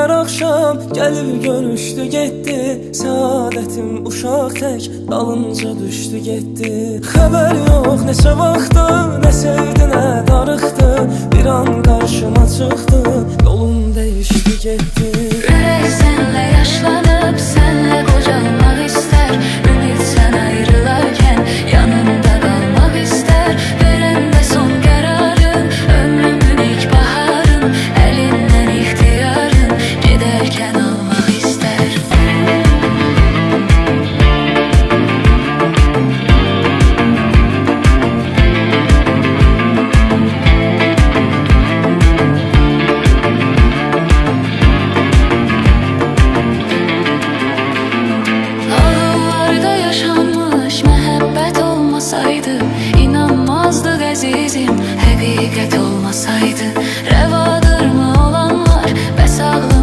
hər axşam gəlib görüşdü getdi. Səadətim uşaq tək dalınca düşdü getdi. Xəbər yox neçə vaxtı, nə sevdi nə darıxdı. Bir an qarşıma çıxdı, yolum dəyişdi getdi. Ürək sənlə yaşlanıb, sənlə qocalmaq istər. Ümid sən ayrılarkən yanında qalmaq istər. Verəndə son qərarın, ömrümün ilk baharın. Əlindən ixtiyarın, gedərkən almaq istər. Ağıllarda yaşanmış məhəbbət olmasaydı, inanmazdıq əzizim, həqiqət olmasaydı. Rəvadırmı olanlar, bəs ağlar